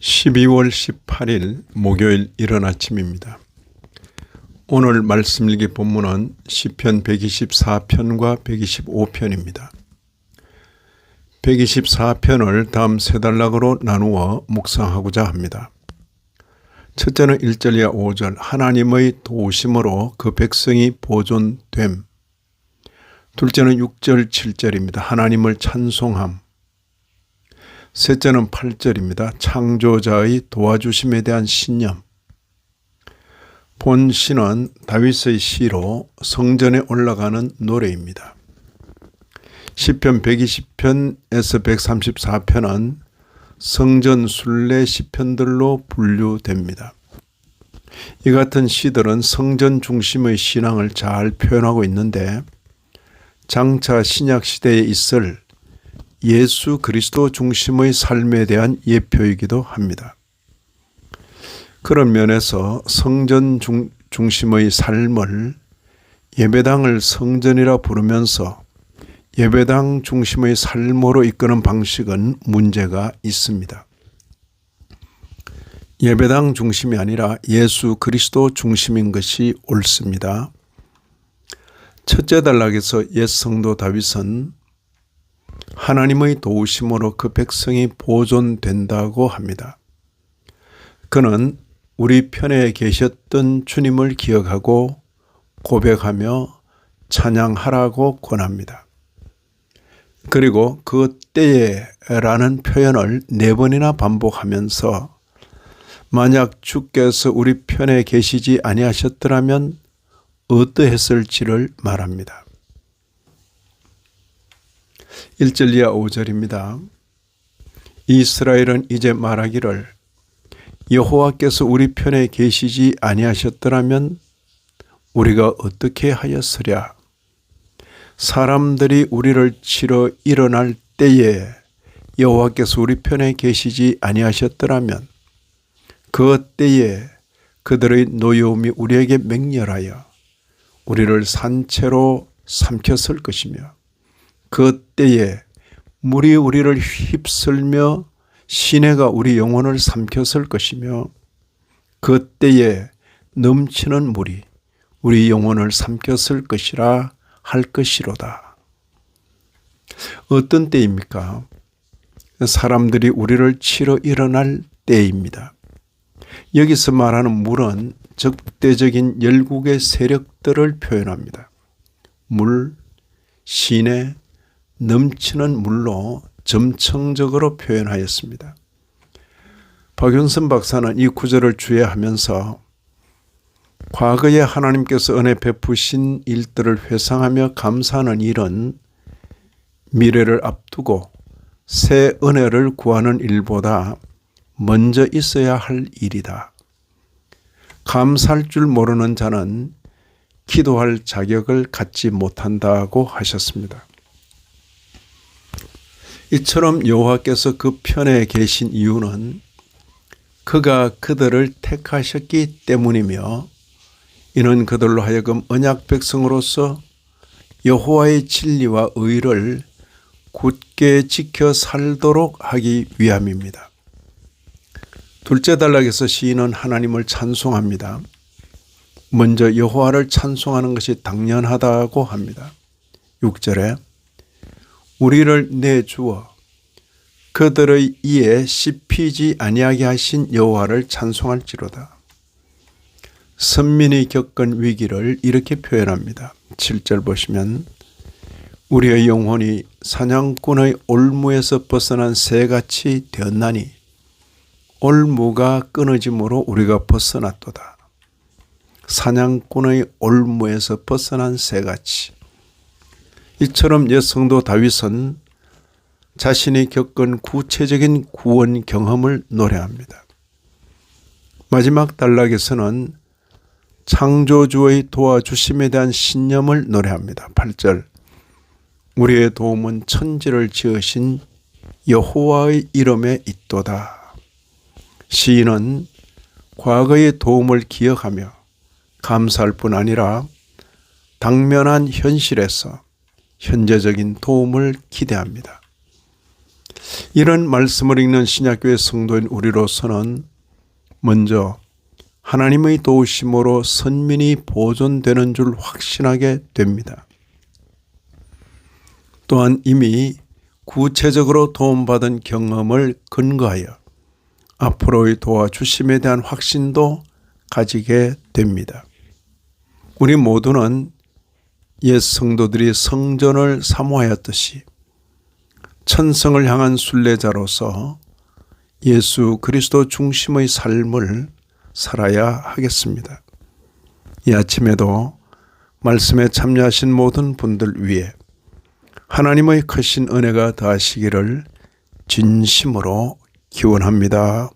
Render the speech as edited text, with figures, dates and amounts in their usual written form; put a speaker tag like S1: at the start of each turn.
S1: 12월 18일 목요일 이른 아침입니다. 오늘 말씀 일기 본문은 시편 124편과 125편입니다. 124편을 다음 세 단락으로 나누어 묵상하고자 합니다. 첫째는 1절 이하 5절 하나님의 도우심으로 그 백성이 보존됨. 둘째는 6절 7절입니다. 하나님을 찬송함. 셋째는 8절입니다. 창조자의 도와주심에 대한 신념. 본 시는 다윗의 시로 성전에 올라가는 노래입니다. 시편 120편에서 134편은 성전 순례 시편들로 분류됩니다. 이 같은 시들은 성전 중심의 신앙을 잘 표현하고 있는데 장차 신약 시대에 있을 예수 그리스도 중심의 삶에 대한 예표이기도 합니다. 그런 면에서 성전 중심의 삶을 예배당을 성전이라 부르면서 예배당 중심의 삶으로 이끄는 방식은 문제가 있습니다. 예배당 중심이 아니라 예수 그리스도 중심인 것이 옳습니다. 첫째 단락에서 옛 성도 다윗은 하나님의 도우심으로 그 백성이 보존된다고 합니다. 그는 우리 편에 계셨던 주님을 기억하고 고백하며 찬양하라고 권합니다. 그리고 그 때에 라는 표현을 4번이나 반복하면서 만약 주께서 우리 편에 계시지 아니하셨더라면 어떠했을지를 말합니다. 1절 이하 5절입니다. 이스라엘은 이제 말하기를 여호와께서 우리 편에 계시지 아니하셨더라면 우리가 어떻게 하였으랴. 사람들이 우리를 치러 일어날 때에 여호와께서 우리 편에 계시지 아니하셨더라면 그 때에 그들의 노여움이 우리에게 맹렬하여 우리를 산채로 삼켰을 것이며 그 때에 물이 우리를 휩쓸며 시내가 우리 영혼을 삼켰을 것이며 그 때에 넘치는 물이 우리 영혼을 삼켰을 것이라 할 것이로다. 어떤 때입니까? 사람들이 우리를 치러 일어날 때입니다. 여기서 말하는 물은 적대적인 열국의 세력들을 표현합니다. 물, 시내, 넘치는 물로 점층적으로 표현하였습니다. 박윤선 박사는 이 구절을 주의하면서 과거에 하나님께서 은혜 베푸신 일들을 회상하며 감사하는 일은 미래를 앞두고 새 은혜를 구하는 일보다 먼저 있어야 할 일이다. 감사할 줄 모르는 자는 기도할 자격을 갖지 못한다고 하셨습니다. 이처럼 여호와께서 그 편에 계신 이유는 그가 그들을 택하셨기 때문이며 이는 그들로 하여금 언약 백성으로서 여호와의 진리와 의를 굳게 지켜 살도록 하기 위함입니다. 둘째 단락에서 시인은 하나님을 찬송합니다. 먼저 여호와를 찬송하는 것이 당연하다고 합니다. 6절에 우리를 내주어 그들의 이에 씹히지 아니하게 하신 여호와를 찬송할지로다. 선민이 겪은 위기를 이렇게 표현합니다. 7절 보시면 우리의 영혼이 사냥꾼의 올무에서 벗어난 새같이 되었나니 올무가 끊어짐으로 우리가 벗어났도다. 사냥꾼의 올무에서 벗어난 새같이. 이처럼 옛 성도 다윗은 자신이 겪은 구체적인 구원 경험을 노래합니다. 마지막 단락에서는 창조주의 도와주심에 대한 신념을 노래합니다. 8절 우리의 도움은 천지를 지으신 여호와의 이름에 있도다. 시인은 과거의 도움을 기억하며 감사할 뿐 아니라 당면한 현실에서 현재적인 도움을 기대합니다. 이런 말씀을 읽는 신약교회 성도인 우리로서는 먼저 하나님의 도우심으로 선민이 보존되는 줄 확신하게 됩니다. 또한 이미 구체적으로 도움받은 경험을 근거하여 앞으로의 도와주심에 대한 확신도 가지게 됩니다. 우리 모두는 옛 성도들이 성전을 사모하였듯이 천성을 향한 순례자로서 예수 그리스도 중심의 삶을 살아야 하겠습니다. 이 아침에도 말씀에 참여하신 모든 분들 위해 하나님의 크신 은혜가 더하시기를 진심으로 기원합니다.